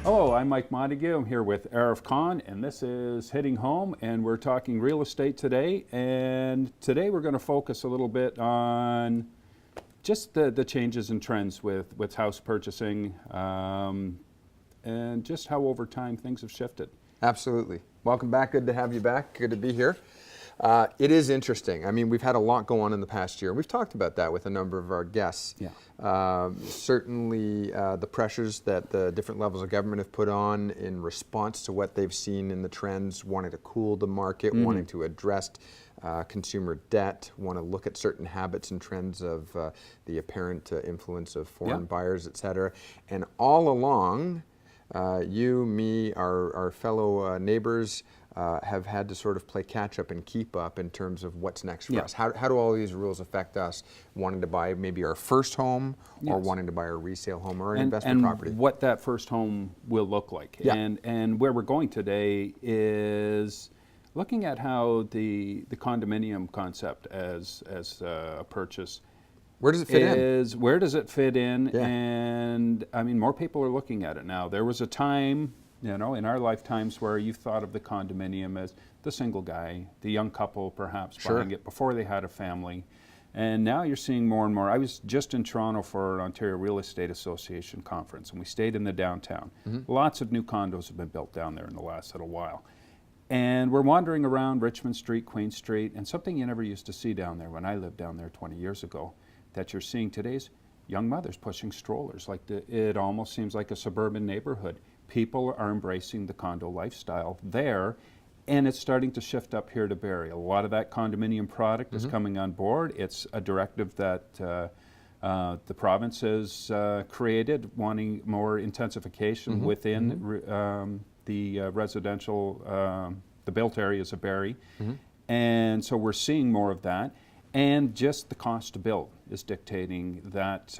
Hello, I'm Mike Montague. I'm here with Arif Khan, and this is Hitting Home, and we're talking real estate today. And today we're going to focus a little bit on just the changes and trends with house purchasing, and just how over time things have shifted. Absolutely. Welcome back. Good to have you back. Good to be here. It is interesting. I mean, we've had a lot go on in the past year. We've talked about that with a number of our guests. Yeah. Certainly the pressures that the different levels of government have put on in response to what they've seen in the trends, wanting to cool the market, wanting to address consumer debt, want to look at certain habits and trends of the apparent influence of foreign buyers, et cetera. And all along, you, me, our fellow neighbors, have had to sort of play catch up and keep up in terms of what's next for us. How do all these rules affect us wanting to buy maybe our first home or wanting to buy a resale home or an investment property? And what that first home will look like. And where we're going today is looking at how the condominium concept as a purchase, where does it fit in? Where does it fit in? Yeah. And I mean, more people are looking at it now. There was a time, you know, in our lifetimes where you thought of the condominium as the single guy, the young couple perhaps buying it before they had a family. And now you're seeing more and more. I was just in Toronto for an Ontario Real Estate Association conference, and we stayed in the downtown. Lots of new condos have been built down there in the last little while. And we're wandering around Richmond Street, Queen Street, and something you never used to see down there when I lived down there 20 years ago that you're seeing today is young mothers pushing strollers. It almost seems like a suburban neighborhood. People are embracing the condo lifestyle there, and it's starting to shift up here to Barrie. A lot of that condominium product is coming on board. It's a directive that the province has created, wanting more intensification within the residential, the built areas of Barrie. And so we're seeing more of that. And just the cost to build is dictating that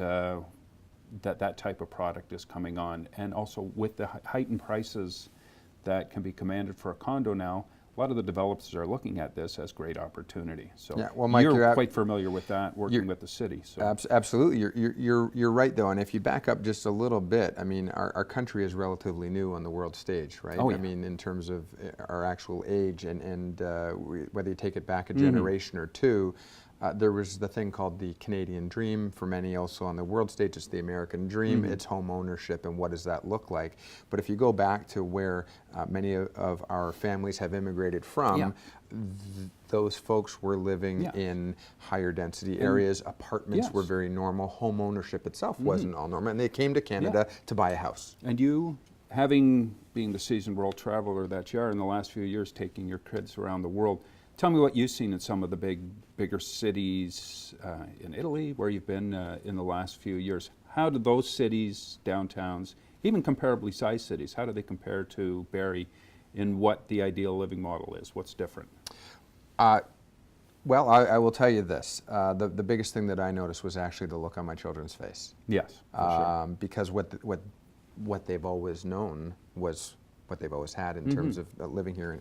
that type of product is coming on. And also with the heightened prices that can be commanded for a condo now, a lot of the developers are looking at this as great opportunity. So well, Mike, you're quite familiar with that, working with the city. So. Absolutely, you're right though. And if you back up just a little bit, I mean, our country is relatively new on the world stage, right? Oh, yeah. I mean, in terms of our actual age, and whether you take it back a generation or two. There was the thing called the Canadian dream for many, also on the world stage. It's the American dream. It's home ownership, and what does that look like? But if you go back to where many of our families have immigrated from, those folks were living in higher density areas. Apartments were very normal. Home ownership itself wasn't all normal, and they came to Canada to buy a house. And you, being the seasoned world traveler that you are in the last few years, taking your kids around the world, tell me what you've seen in some of the bigger cities in Italy, where you've been in the last few years. How do those cities, downtowns, even comparably sized cities, how do they compare to Barrie in what the ideal living model is? What's different? Well, I will tell you this. The biggest thing that I noticed was actually the look on my children's face. Yes, for sure. Because what they've always known was what they've always had in terms of living here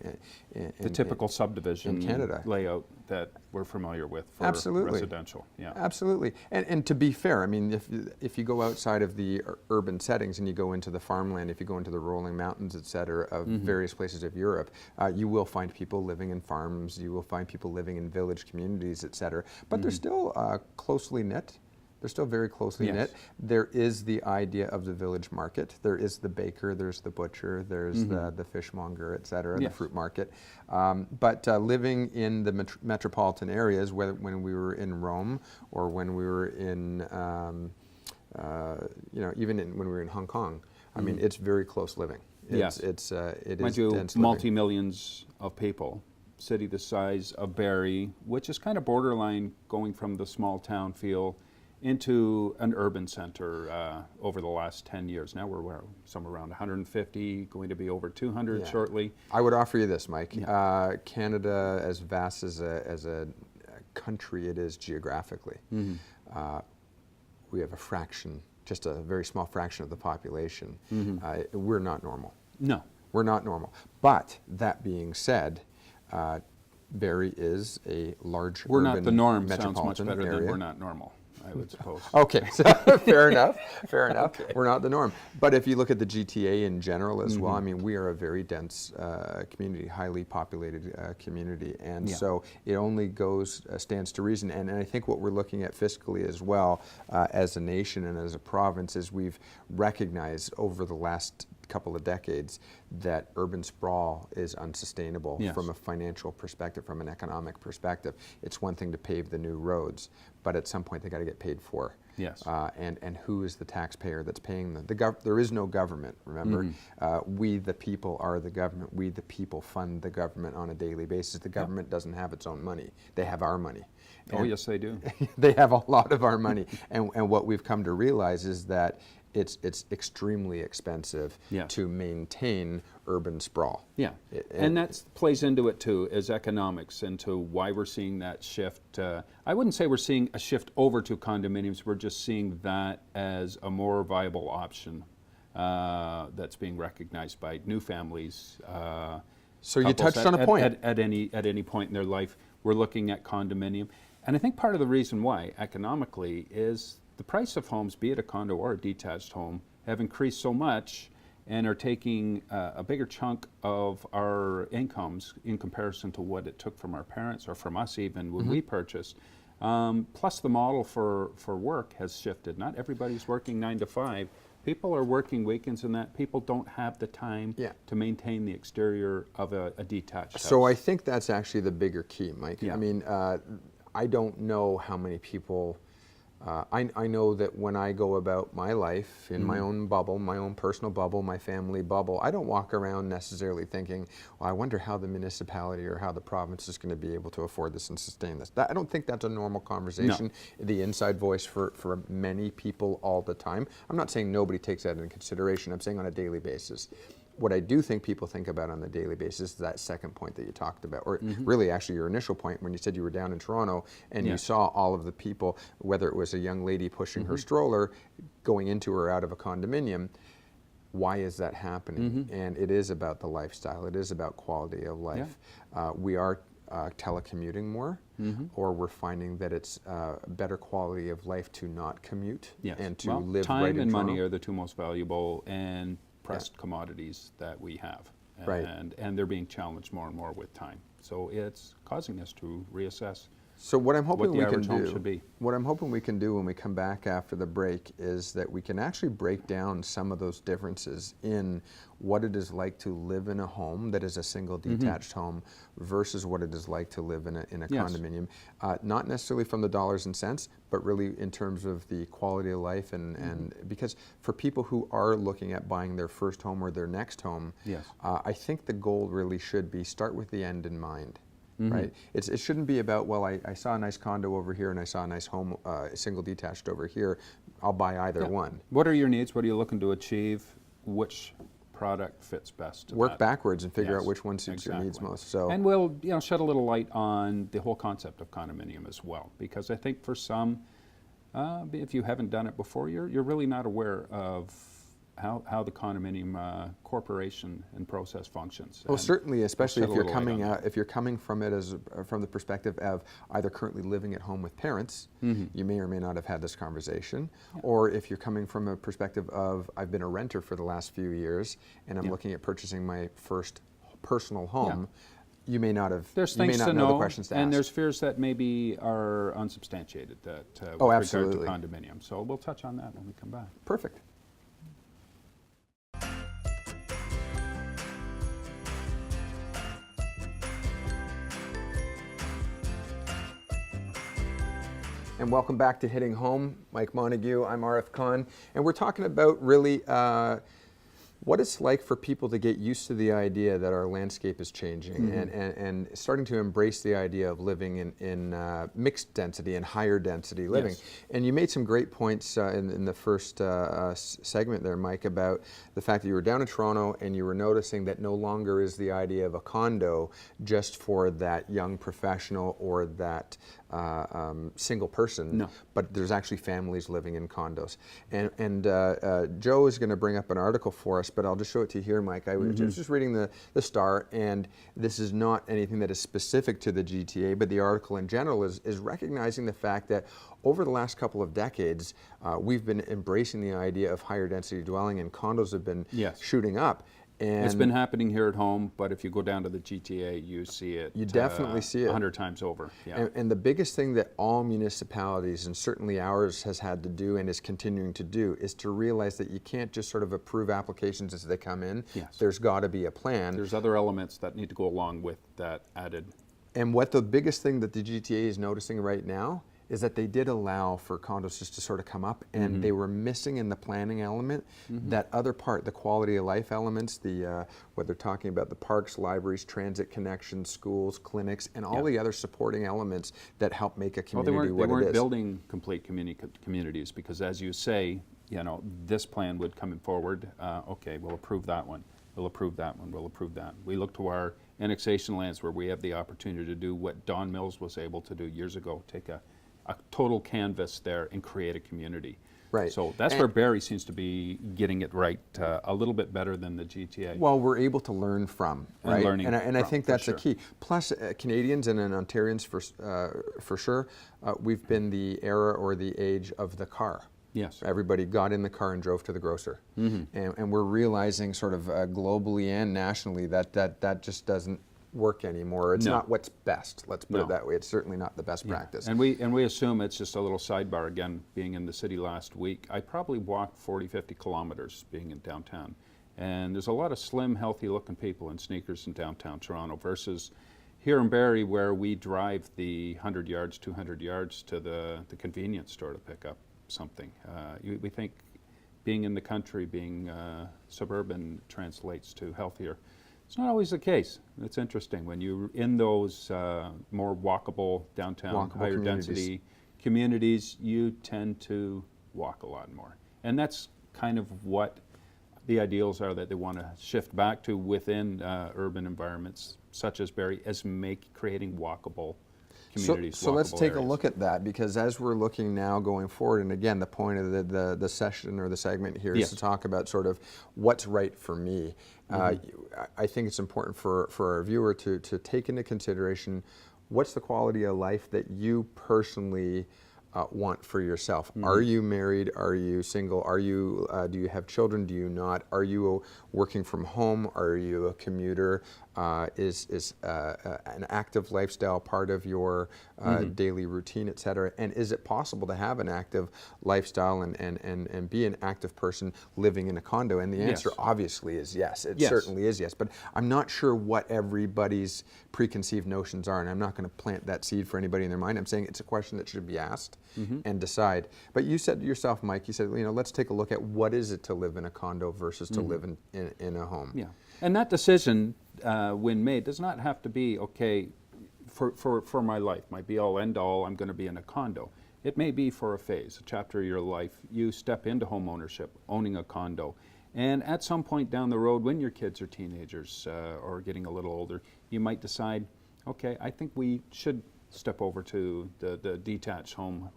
in the typical subdivision in Canada layout that we're familiar with for residential. Yeah, absolutely. And to be fair, I mean, if you go outside of the urban settings and you go into the farmland, if you go into the rolling mountains, et cetera, of various places of Europe, you will find people living in farms. You will find people living in village communities, et cetera. But they're still closely knit. They're still very closely knit. There is the idea of the village market. There is the baker, there's the butcher, there's the fishmonger, et cetera, the fruit market. But living in the metropolitan areas, when we were in Rome or when we were in, even when we were in Hong Kong, I mean, it's very close living. It is dense living. Multi-millions of people. City the size of Barrie, which is kind of borderline going from the small town feel into an urban center over the last 10 years. Now we're somewhere around 150, going to be over 200 shortly. I would offer you this, Mike. Canada, as vast as a country it is geographically, we have a fraction, just a very small fraction of the population. We're not normal. No. We're not normal. But that being said, Barrie is a large we're urban not the norm metropolitan sounds much better area. than we're not normal. I would suppose. Okay, so fair enough, fair enough. Okay. We're not the norm. But if you look at the GTA in general as well, I mean, we are a very dense community, highly populated community. And so it only stands to reason. And I think what we're looking at fiscally as well as a nation and as a province is we've recognized over the last couple of decades that urban sprawl is unsustainable from a financial perspective, from an economic perspective. It's one thing to pave the new roads, but at some point they got to get paid for. Yes. And who is the taxpayer that's paying them? There is no government, remember? We the people are the government. We the people fund the government on a daily basis. The government doesn't have its own money. They have our money. Oh, yes, they do. They have a lot of our money. And what we've come to realize is that it's extremely expensive to maintain urban sprawl. Yeah, and that plays into it too, as economics, into why we're seeing that shift. I wouldn't say we're seeing a shift over to condominiums, we're just seeing that as a more viable option that's being recognized by new families. So you touched on a point. At any point in their life, we're looking at condominium. And I think part of the reason why, economically, is the price of homes, be it a condo or a detached home, have increased so much and are taking a bigger chunk of our incomes in comparison to what it took from our parents or from us even when we purchased. Plus the model for work has shifted. Not everybody's working 9 to 5. People are working weekends and that. People don't have the time to maintain the exterior of a detached house. So I think that's actually the bigger key, Mike. I mean, I don't know how many people I know that when I go about my life in my own bubble, my own personal bubble, my family bubble, I don't walk around necessarily thinking, well, I wonder how the municipality or how the province is going to be able to afford this and sustain this. I don't think that's a normal conversation, the inside voice for many people all the time. I'm not saying nobody takes that into consideration. I'm saying on a daily basis. What I do think people think about on the daily basis is that second point that you talked about, or really actually your initial point when you said you were down in Toronto and you saw all of the people, whether it was a young lady pushing her stroller, going into or out of a condominium. Why is that happening? And it is about the lifestyle. It is about quality of life. We are telecommuting more, or we're finding that it's better quality of life to not commute and to live time right in and Toronto. money are the two most valuable and pressed commodities that we have, and they're being challenged more and more with time. So it's causing us to reassess. So what I'm hoping what the average home should be. What I'm hoping we can do when we come back after the break is that we can actually break down some of those differences in what it is like to live in a home that is a single detached home versus what it is like to live in a condominium. Not necessarily from the dollars and cents, but really in terms of the quality of life and because for people who are looking at buying their first home or their next home, I think the goal really should be start with the end in mind. Right? It shouldn't be about, well, I saw a nice condo over here and I saw a nice home, single detached over here. I'll buy either one. What are your needs? What are you looking to achieve? Which product fits best to Work that? backwards and figure out which one suits your needs most. So, and we'll shed a little light on the whole concept of condominium as well, because I think for some, if you haven't done it before, you're really not aware of how the condominium corporation and process functions. Oh, certainly, especially if you're coming from it from the perspective of either currently living at home with parents, you may or may not have had this conversation, or if you're coming from a perspective of I've been a renter for the last few years and I'm looking at purchasing my first personal home. You may not have. There's things to know the questions to ask. And there's fears that maybe are unsubstantiated with regard to condominium. So we'll touch on that when we come back. Perfect. And welcome back to Hitting Home. Mike Montague, I'm Arif Khan, and we're talking about really what it's like for people to get used to the idea that our landscape is changing and starting to embrace the idea of living in mixed density and higher density living. And you made some great points in the first segment there, Mike, about the fact that you were down in Toronto and you were noticing that no longer is the idea of a condo just for that young professional or that single person, but there's actually families living in condos. And Joe is going to bring up an article for us but I'll just show it to you here, Mike. I was just reading the Star, and this is not anything that is specific to the GTA, but the article in general is recognizing the fact that over the last couple of decades, we've been embracing the idea of higher density dwelling, and condos have been shooting up. And it's been happening here at home, but if you go down to the GTA, you see it. You definitely see it 100 times over. Yeah. And the biggest thing that all municipalities, and certainly ours, has had to do and is continuing to do is to realize that you can't just sort of approve applications as they come in. Yes. There's got to be a plan. There's other elements that need to go along with that added. And what the biggest thing that the GTA is noticing right now is that they did allow for condos just to sort of come up, and they were missing in the planning element that other part, the quality of life elements, the whether talking about the parks, libraries, transit connections, schools, clinics, and all the other supporting elements that help make a community what it is. They weren't building complete communities because, as you say, you know, this plan would come forward. Okay, we'll approve that one. We'll approve that one. We'll approve that. We look to our annexation lands where we have the opportunity to do what Don Mills was able to do years ago. Take a total canvas there and create a community. Right. So that's where Barrie seems to be getting it right a little bit better than the GTA. Well, we're able to learn from, right? And I think that's sure. a key. Plus, Canadians and Ontarians, for sure, we've been the era or the age of the car. Yes. Everybody got in the car and drove to the grocer. And we're realizing sort of globally and nationally that just doesn't work anymore. It's not what's best. Let's put it that way. It's certainly not the best practice. And we assume it's just a little sidebar. Again, being in the city last week, I probably walked 40, 50 kilometers being in downtown. And there's a lot of slim, healthy looking people in sneakers in downtown Toronto versus here in Barrie where we drive the 100 yards, 200 yards to the convenience store to pick up something. We think being in the country, being suburban translates to healthier. It's not always the case. It's interesting. When you're in those more walkable downtown, higher density communities, you tend to walk a lot more. And that's kind of what the ideals are that they want to shift back to within urban environments such as Barrie, as creating walkable communities. So let's take areas. a look at that, because as we're looking now going forward, and again, the point of the session or the segment here is to talk about sort of what's right for me. I think it's important for our viewer to take into consideration what's the quality of life that you personally want for yourself. Are you married? Are you single? Are you? Do you have children? Do you not? Are you working from home? Are you a commuter? Is an active lifestyle part of your daily routine, et cetera? And is it possible to have an active lifestyle and be an active person living in a condo? And the answer obviously is yes. It certainly is yes. But I'm not sure what everybody's preconceived notions are, and I'm not going to plant that seed for anybody in their mind. I'm saying it's a question that should be asked and decide. But you said to yourself, Mike, you said, you know, let's take a look at what is it to live in a condo versus to live in a home. Yeah, and that decision, when made, does not have to be, okay, for my life, my be-all, end-all, I'm going to be in a condo. It may be for a phase, a chapter of your life. You step into home ownership, owning a condo. And at some point down the road, when your kids are teenagers or getting a little older, you might decide, okay, I think we should step over to the detached home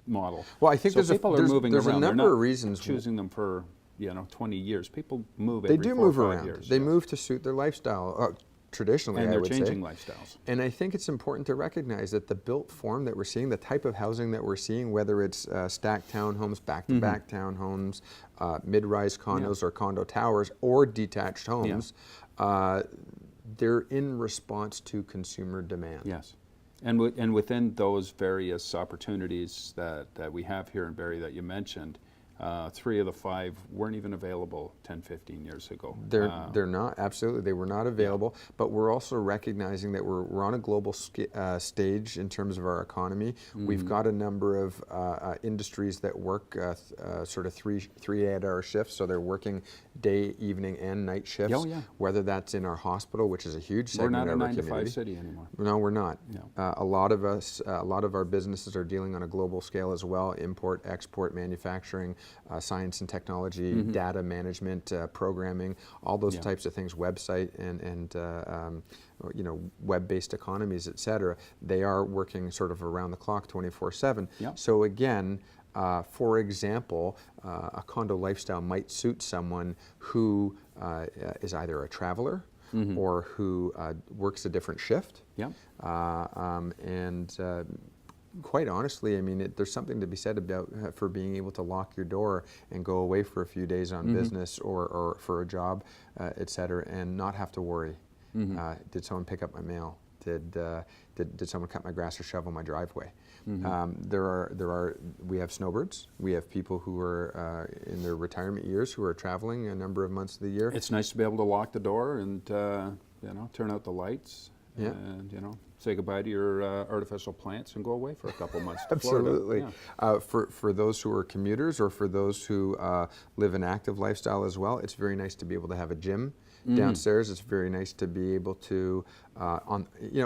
model. Well, I think so people are moving there's around. a number of reasons. Choosing them for 20 years. People move They every do 4 move or 5 around. years. They move to suit their lifestyle. Traditionally, and I they're would changing say. lifestyles. And I think it's important to recognize that the built form that we're seeing, the type of housing that we're seeing, whether it's stacked townhomes, back-to-back townhomes, mid-rise condos or condo towers, or detached homes, they're in response to consumer demand. Yes. And within those various opportunities that we have here in Barrie that you mentioned, 3 of the 5 weren't even available 10, 15 years ago. They're not, absolutely, they were not available, but we're also recognizing that we're on a global stage in terms of our economy. We've got a number of industries that work sort of 3 8-hour shifts, so they're working day, evening, and night shifts, whether that's in our hospital, which is a huge segment of our community. We're not a 9 to 5 city anymore. No, we're not. No. A lot of us, a lot of our businesses are dealing on a global scale as well, import, export, manufacturing, science and technology, data management, programming, all those types of things, website and web-based economies, et cetera, they are working sort of around the clock 24/7. Yep. So again, for example, a condo lifestyle might suit someone who is either a traveler or who works a different shift. Yep. And quite honestly, I mean, there's something to be said about for being able to lock your door and go away for a few days on business or for a job, et cetera, and not have to worry. Did someone pick up my mail? Did someone cut my grass or shovel my driveway? We have snowbirds. We have people who are in their retirement years who are traveling a number of months of the year. It's nice to be able to lock the door and turn out the lights. Yeah. And say goodbye to your artificial plants and go away for a couple months to Absolutely. Florida. Yeah. For those who are commuters or for those who live an active lifestyle as well, it's very nice to be able to have a gym downstairs. It's very nice to be able to,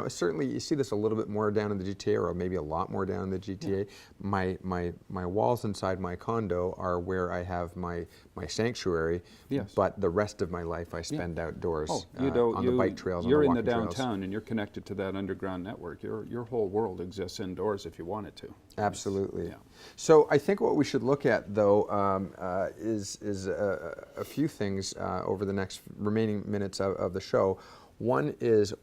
certainly you see this a little bit more down in the GTA, or maybe a lot more down in the GTA. Yeah. My walls inside my condo are where I have my sanctuary, yes. But the rest of my life I spend outdoors on the bike trails, you're on the in walking the downtown trails. and you're connected to that underground network. Your whole world exists indoors if you want it to. Absolutely. Yeah. So I think what we should look at, though, is a few things over the next remaining minutes of the show. One is,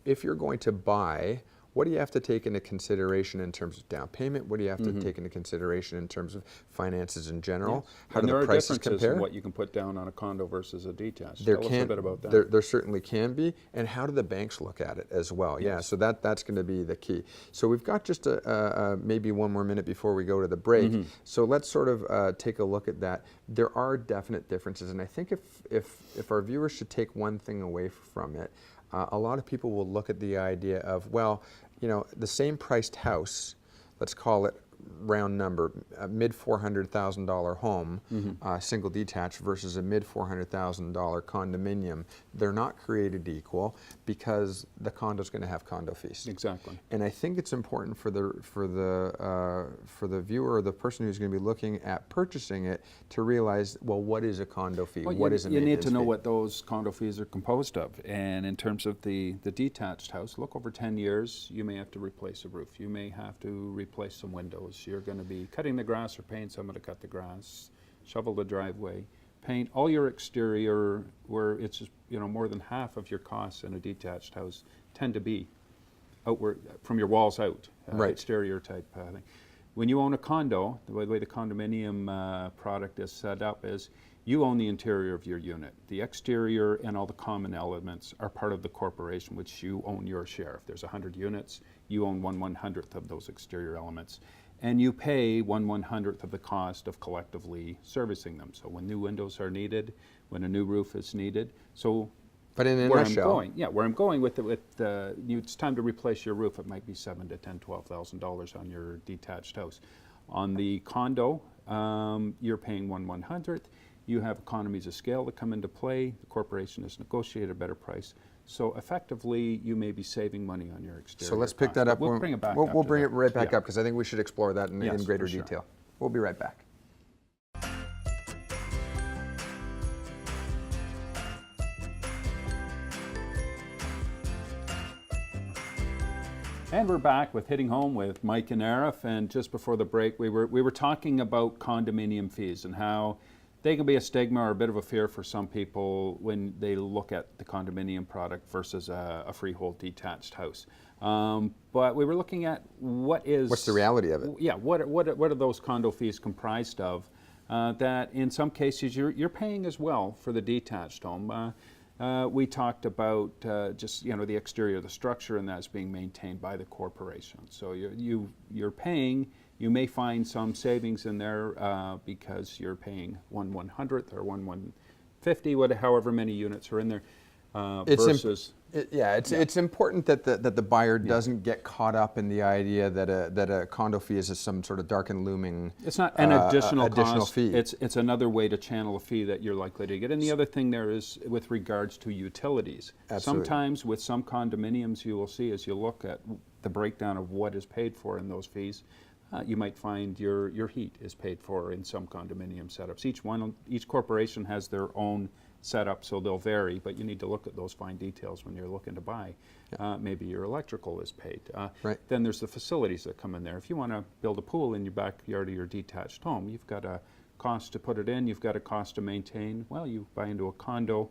if you're going to buy, what do you have to take into consideration in terms of down payment? What do you have to take into consideration in terms of finances in general? Yes. How and do the prices differences compare? In what you can put down on a condo versus a detached. Tell us a bit about that. There certainly can be, and how do the banks look at it as well? Yes. Yeah, so that's going to be the key. So we've got just maybe one more minute before we go to the break. So let's sort of take a look at that. There are definite differences, and I think if our viewers should take one thing away from it, a lot of people will look at the idea of, well, the same priced house, let's call it round number, a mid $400,000 home, single detached versus a mid $400,000 condominium. They're not created equal because the condo's going to have condo fees. Exactly. And I think it's important for the viewer or the person who's going to be looking at purchasing it to realize, well, what is a condo fee? Well, what is a you need to know fee? what those condo fees are composed of. And in terms of the detached house, look, over 10 years, you may have to replace a roof. You may have to replace some windows. You're going to be cutting the grass or paying someone to cut the grass, shovel the driveway, paint all your exterior, where it's more than half of your costs in a detached house tend to be outward from your walls out, right. Exterior type thing. When you own a condo, the way the condominium product is set up is you own the interior of your unit. The exterior and all the common elements are part of the corporation, which you own your share. If there's 100 units, you own 1/100th of those exterior elements. And you pay 1/100th of the cost of collectively servicing them. So when new windows are needed, when a new roof is needed. So but in a where nutshell, where I'm going with it's time to replace your roof. It might be $7,000 to $10,000, $12,000 on your detached house. On the condo, you're paying 1/100th. You have economies of scale that come into play. The corporation has negotiated a better price. So effectively, you may be saving money on your exterior. So let's pick that up. We'll bring it back. We'll bring it right back up because I think we should explore that in greater sure. detail. We'll be right back. And we're back with Hitting Home with Mike and Arif. And just before the break, we were talking about condominium fees and how they can be a stigma or a bit of a fear for some people when they look at the condominium product versus a freehold detached house. But we were looking at what's the reality of it? Yeah, what are those condo fees comprised of? That in some cases you're paying as well for the detached home. We talked about just the exterior, the structure, and that's being maintained by the corporation. So you're paying. You may find some savings in there because you're paying 1/100th or 1/150, however many units are in there. It's important that the buyer doesn't get caught up in the idea that a condo fee is some sort of dark and looming. It's not an additional cost. Fee. It's another way to channel a fee that you're likely to get. And the other thing there is with regards to utilities. Absolutely. Sometimes with some condominiums, you will see as you look at the breakdown of what is paid for in those fees. You might find your heat is paid for in some condominium setups. Each corporation has their own set up, so they'll vary, but you need to look at those fine details when you're looking to buy. Maybe your electrical is paid. Right. Then there's the facilities that come in there. If you want to build a pool in your backyard of your detached home, you've got a cost to put it in, you've got a cost to maintain. Well, you buy into a condo.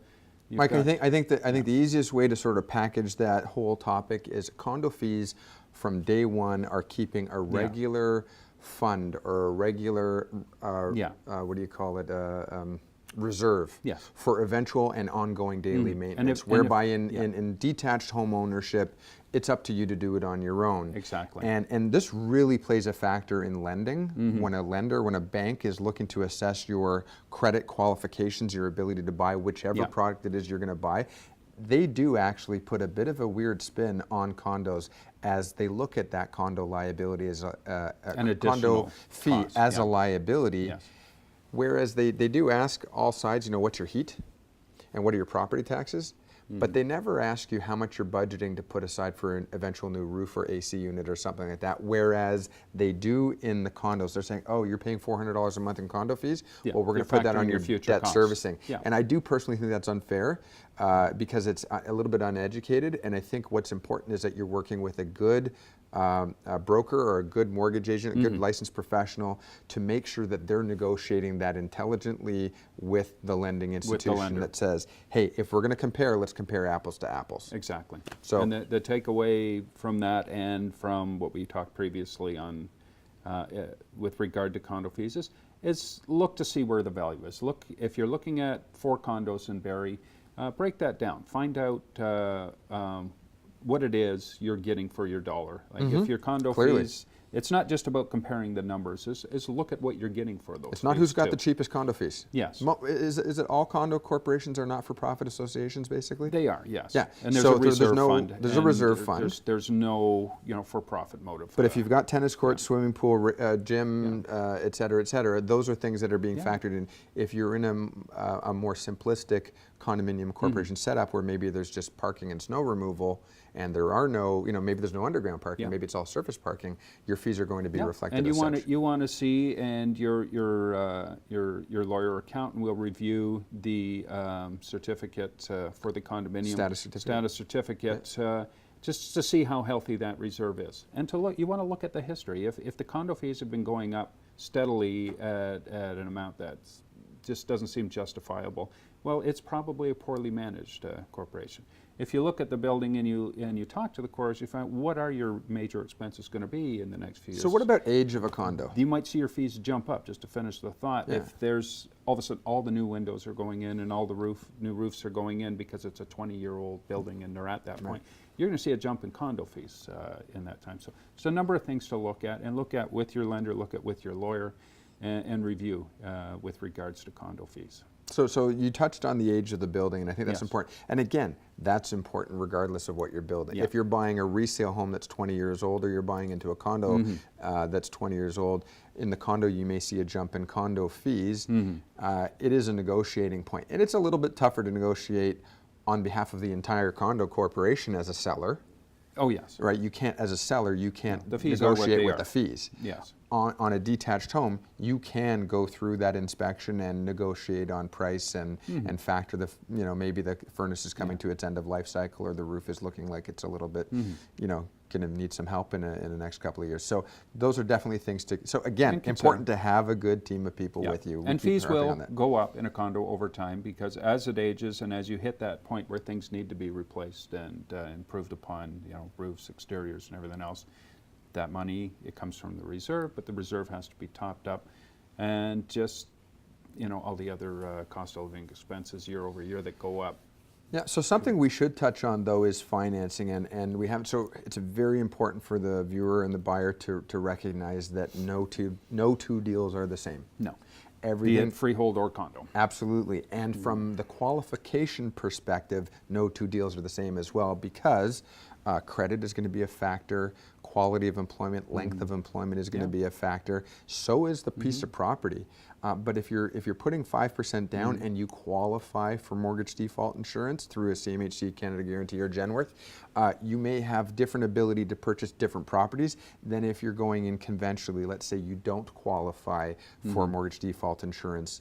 Mike, I think the easiest way to sort of package that whole topic is condo fees from day one are keeping a regular fund or a regular, what do you call it, reserve for eventual and ongoing daily maintenance, whereby in detached home ownership, it's up to you to do it on your own. Exactly. And this really plays a factor in lending. When a bank is looking to assess your credit qualifications, your ability to buy whichever product it is you're going to buy, they do actually put a bit of a weird spin on condos as they look at that condo liability as a condo fee cost, as a liability. Whereas they do ask all sides, what's your heat and what are your property taxes? But they never ask you how much you're budgeting to put aside for an eventual new roof or AC unit or something like that. Whereas they do in the condos, they're saying, oh, you're paying $400 a month in condo fees? Well, we're going to put that on your future debt servicing. And I do personally think that's unfair because it's a little bit uneducated. And I think what's important is that you're working with a good a broker or a good mortgage agent, a good licensed professional to make sure that they're negotiating that intelligently with the lending institution that says, hey, if we're going to compare, let's compare apples to apples. Exactly. So, and the takeaway from that and from what we talked previously on with regard to condo fees is look to see where the value is. Look, if you're looking at 4 condos in Barrie, break that down. Find out what it is you're getting for your dollar. Like if your condo fees, it's not just about comparing the numbers, it's look at what you're getting for those. It's not who's got the cheapest condo fees. Yes. Is it all condo corporations are not-for-profit associations, basically? They are, yes. Yeah. And there's a reserve fund. There's a reserve fund. There's no for-profit motive. But if you've got tennis courts, swimming pool, gym, et cetera, those are things that are being factored in. If you're in a more simplistic condominium corporation setup where maybe there's just parking and snow removal, and there are no, maybe there's no underground parking, maybe it's all surface parking, your fees are going to be reflected and as such. You want to see, and your lawyer or accountant will review the certificate for the condominium status certificate just to see how healthy that reserve is, and to look. You want to look at the history. If the condo fees have been going up steadily at an amount that just doesn't seem justifiable, well, it's probably a poorly managed corporation. If you look at the building and you talk to the cores, you find what are your major expenses going to be in the next few years. So what about age of a condo? You might see your fees jump up, just to finish the thought. If there's all of a sudden all the new windows are going in and all the new roofs are going in because it's a 20-year-old building and they're at that point, you're going to see a jump in condo fees in that time. So there's a number of things to look at, and look at with your lender, look at with your lawyer, and review with regards to condo fees. So you touched on the age of the building, and I think that's important. And again, that's important regardless of what you're building. If you're buying a resale home that's 20 years old, or you're buying into a condo that's 20 years old, in the condo you may see a jump in condo fees. It is a negotiating point. And it's a little bit tougher to negotiate on behalf of the entire condo corporation as a seller. Oh, yes. Right, you can't, as a seller, you can't the fees negotiate with the fees. Yes. On a detached home, you can go through that inspection and negotiate on price and factor the, maybe the furnace is coming to its end of life cycle, or the roof is looking like it's a little bit, going to need some help in the next couple of years. So those are definitely things to, so again, important to have a good team of people with you. And fees will go up in a condo over time, because as it ages and as you hit that point where things need to be replaced and improved upon, roofs, exteriors, and everything else, that money, it comes from the reserve, but the reserve has to be topped up, and just, all the other cost of living expenses year over year that go up. Yeah, so something we should touch on, though, is financing, and we haven't. So it's very important for the viewer and the buyer to recognize that no two deals are the same. No. Everything, be it freehold or condo. Absolutely, and from the qualification perspective, no two deals are the same as well, because credit is going to be a factor, quality of employment, length of employment is going to be a factor. So is the piece of property. But if you're putting 5% down and you qualify for mortgage default insurance through a CMHC, Canada Guarantee, or Genworth, you may have different ability to purchase different properties than if you're going in conventionally. Let's say you don't qualify for mortgage default insurance.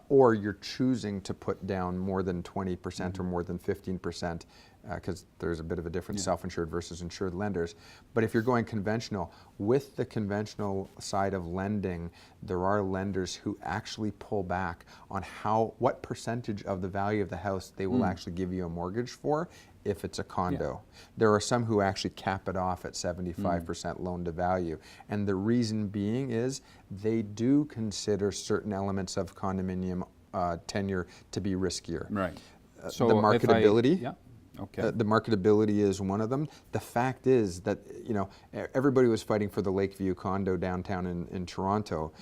or you're choosing to put down more than 20% or more than 15%, because there's a bit of a difference, self-insured versus insured lenders. But if you're going conventional, with the conventional side of lending, there are lenders who actually pull back on what percentage of the value of the house they will actually give you a mortgage for if it's a condo. There are some who actually cap it off at 75% loan to value. And the reason being is they do consider certain elements of condominium tenure to be riskier. Right. So the marketability. Okay. The marketability is one of them. The fact is that, you know, everybody was fighting for the Lakeview condo downtown in Toronto.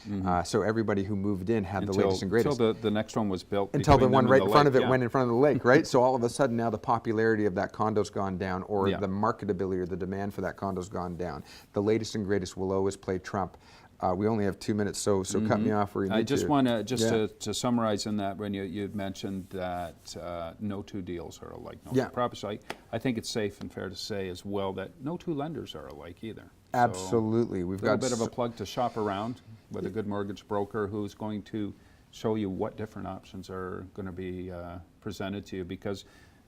So everybody who moved in had the latest and greatest. Until the next one was built. Until the one right in front of it went in front of the lake, right? So all of a sudden now the popularity of that condo's gone down, or the marketability or the demand for that condo's gone down. The latest and greatest will always play Trump. We only have 2 minutes, so cut me off where you need to. I just want to summarize in that when you'd mentioned that no two deals are alike. No property. I think it's safe and fair to say as well that no two lenders are alike either. Absolutely. So we've got a bit of a plug to shop around with a good mortgage broker who's going to show you what different options are going to be presented to you, because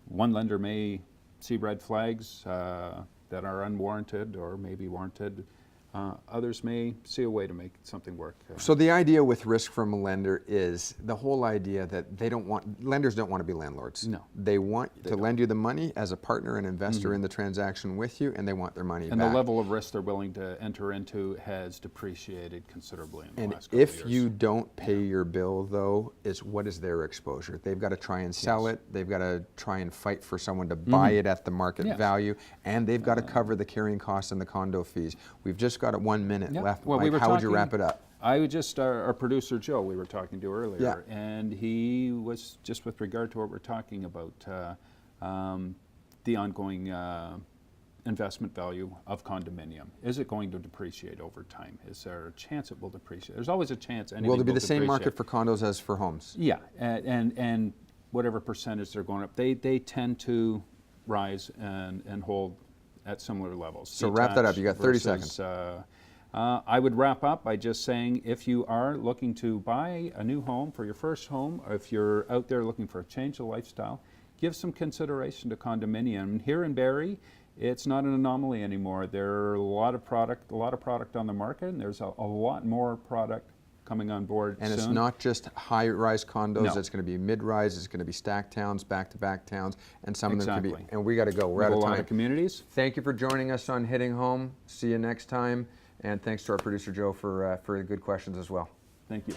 one lender may see red flags that are unwarranted or maybe warranted. Others may see a way to make something work. So the idea with risk from a lender is the whole idea that lenders don't want to be landlords. No. They want to lend you the money as a partner and investor in the transaction with you, and they want their money back. And the level of risk they're willing to enter into has depreciated considerably in the last couple And of years. if you don't pay your bill, though, what is their exposure? They've got to try and sell it. They've got to try and fight for someone to buy it at the market value, and they've got to cover the carrying costs and the condo fees. We've just got 1 minute left. Well, Mike, how would you wrap it up? I would just, our producer Joe, we were talking to earlier, and he was just with regard to what we're talking about, the ongoing investment value of condominium. Is it going to depreciate over time? Is there a chance it will depreciate? There's always a chance anything will Will there be the same depreciate. market for condos as for homes? Yeah, and whatever percentage they're going up, they tend to rise and hold at similar levels. So wrap that up. You got 30 seconds. I would wrap up by just saying, if you are looking to buy a new home for your first home, or if you're out there looking for a change of lifestyle, give some consideration to condominium. Here in Barrie, it's not an anomaly anymore. There are a lot of product on the market, and there's a lot more product coming on board and soon. It's not just high-rise condos. It's going to be mid-rise. It's going to be stacked towns, back-to-back towns, and some of them could be. And we got to go. We're out of time. A lot of communities. Thank you for joining us on Hitting Home. See you next time, and thanks to our producer Joe for the good questions as well. Thank you.